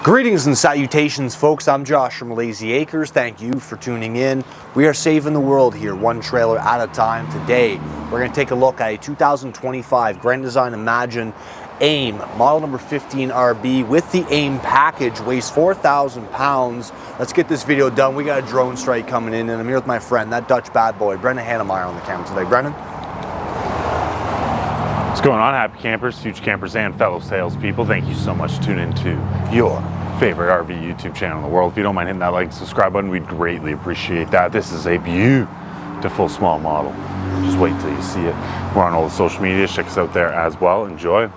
Greetings and salutations, folks. I'm Josh from Layzee Acres. Thank you for tuning in. We are saving the world here, one trailer at a time. Today, we're going to take a look at a 2025 Grand Design Imagine AIM, model number 15 RB with the AIM package, weighs 4,000 pounds. Let's get this video done. We got a drone strike coming in, and I'm here with my friend, that Dutch bad boy, Brendan Hannemeyer on the camera today. Brendan? What's going on, happy campers, future campers, and fellow salespeople? Thank you so much for tuning in to your favorite RV YouTube channel in the world. If you don't mind hitting that like and subscribe button, we'd greatly appreciate that. This is a beautiful small model. Just wait till you see it. We're on all the social media. Check us out there as well. Enjoy.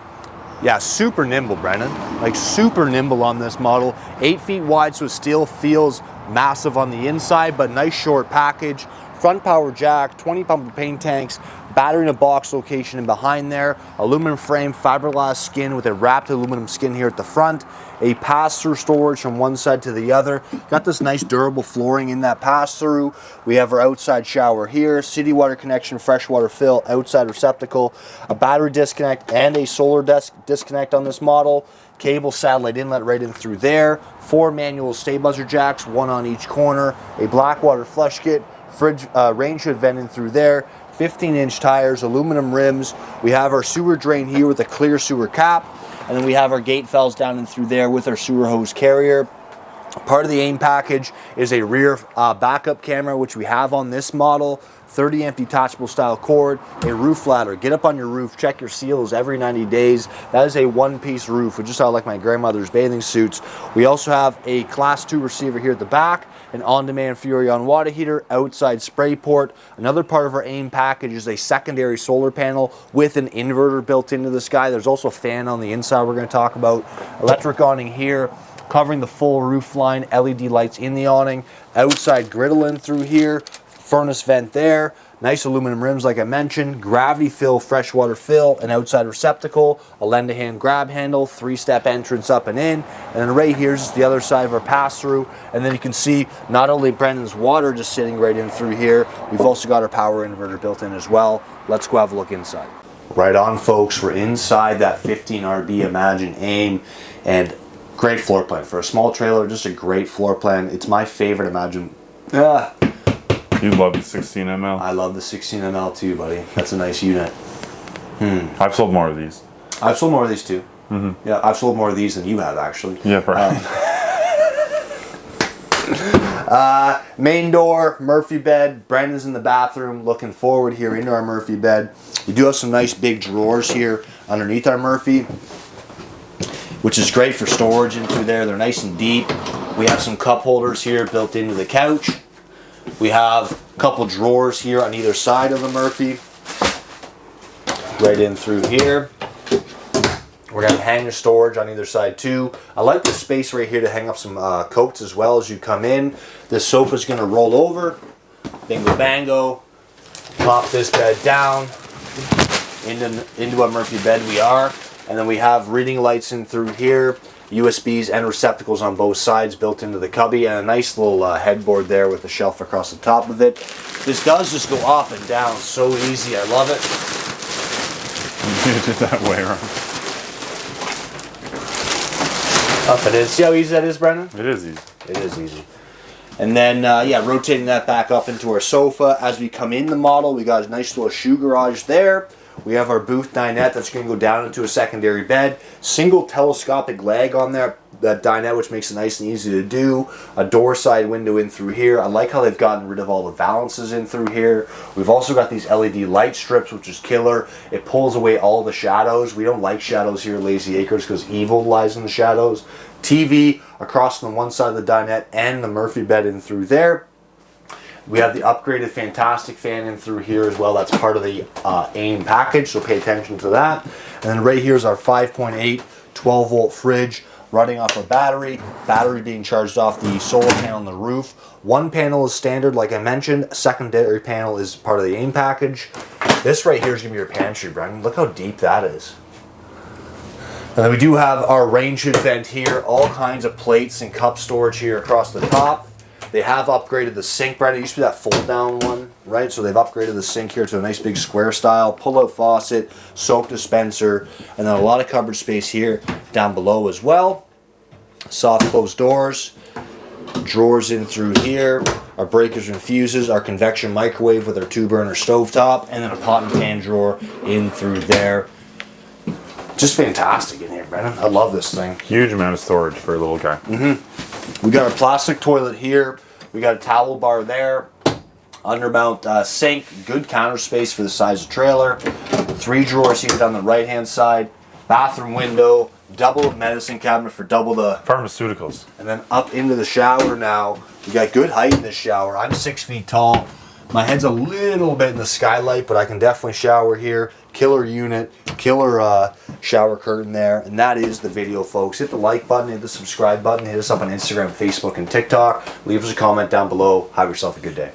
Yeah, super nimble, Brendan. Like super nimble on this model. 8 feet wide, so it still feels massive on the inside, but nice short package. Front power jack, 20 pump paint tanks, battery in a box location and behind there, aluminum frame, fiberglass skin with a wrapped aluminum skin here at the front, a pass-through storage from one side to the other. Got this nice durable flooring in that pass-through. We have our outside shower here, city water connection, freshwater fill, outside receptacle, a battery disconnect and a solar disconnect on this model. Cable satellite inlet right in through there. 4 manual stabilizer jacks, 1 on each corner, a black water flush kit, fridge rain hood vent in through there, 15-inch tires, aluminum rims. We have our sewer drain here with a clear sewer cap, and then we have our gate valves down in through there with our sewer hose carrier. Part of the AIM package is a rear backup camera, which we have on this model, 30 amp detachable style cord, a roof ladder. Get up on your roof, check your seals every 90 days. That is a one-piece roof, which is how I like my grandmother's bathing suits. We also have a class 2 receiver here at the back, an on-demand Furrion water heater, outside spray port. Another part of our AIM package is a secondary solar panel with an inverter built into this guy. There's also a fan on the inside we're going to talk about. Electric awning here, covering the full roof line, LED lights in the awning, outside griddle in through here, furnace vent there, nice aluminum rims like I mentioned, gravity fill, freshwater fill, an outside receptacle, a lend-a-hand grab handle, 3-step entrance up and in, and then right here is the other side of our pass-through, and then you can see not only Brendan's water just sitting right in through here, we've also got our power inverter built in as well. Let's go have a look inside. Right on, folks, we're inside that 15 RB Imagine AIM, and great floor plan. For a small trailer, just a great floor plan. It's my favorite Imagine. You love the 16 ml? I love the 16 ml too, buddy. That's a nice unit. I've sold more of these. I've sold more of these too. Yeah, I've sold more of these than you have, actually. Yeah, right. Main door, Murphy bed. Brandon's in the bathroom, looking forward here into our Murphy bed. We do have some nice big drawers here underneath our Murphy, which is great for storage into there. They're nice and deep. We have some cup holders here built into the couch. We have a couple drawers here on either side of the Murphy. Right in through here. We're going to have hanger storage on either side too. I like the space right here to hang up some coats as well as you come in. This sofa is going to roll over. Bingo bango. Pop this bed down. Into a Murphy bed we are. And then we have reading lights in through here. USBs and receptacles on both sides built into the cubby, and a nice little headboard there with a shelf across the top of it. This does just go up and down so easy. I love it. You did that way around. Up and in. See how easy that is, Brendan? It is easy. It is easy. And then, yeah, rotating that back up into our sofa. As we come in the model, we got a nice little shoe garage there. We have our booth dinette that's going to go down into a secondary bed. Single telescopic leg on there, that dinette, which makes it nice and easy to do. A door side window in through here. I like how they've gotten rid of all the valances in through here. We've also got these LED light strips, which is killer. It pulls away all the shadows. We don't like shadows here at Layzee Acres because evil lies in the shadows. TV across on one side of the dinette and the Murphy bed in through there. We have the upgraded Fantastic fan in through here as well. That's part of the AIM package, so pay attention to that. And then right here is our 5.8 12-volt fridge running off a battery. Battery being charged off the solar panel on the roof. One panel is standard, like I mentioned. A secondary panel is part of the AIM package. This right here is going to be your pantry, Brendan. Look how deep that is. And then we do have our rain hood vent here. All kinds of plates and cup storage here across the top. They have upgraded the sink, Brad. It used to be that fold-down one, right? So they've upgraded the sink here to a nice big square style, pull-out faucet, soap dispenser, and then a lot of cupboard space here down below as well. Soft closed doors. Drawers in through here. Our breakers and fuses. Our convection microwave with our 2-burner stovetop. And then a pot and pan drawer in through there. Just fantastic in here, Brennan. I love this thing. Huge amount of storage for a little guy. We got our plastic toilet here. We got a towel bar there. Undermount sink. Good counter space for the size of trailer. 3 drawers here down the right hand side. Bathroom window. Double medicine cabinet for double the Pharmaceuticals. And then up into the shower now. We got good height in this shower. I'm 6 feet tall. My head's a little bit in the skylight, but I can definitely shower here. Killer unit, killer shower curtain there. And that is the video, folks. Hit the like button, hit the subscribe button, hit us up on Instagram, Facebook, and TikTok. Leave us a comment down below. Have yourself a good day.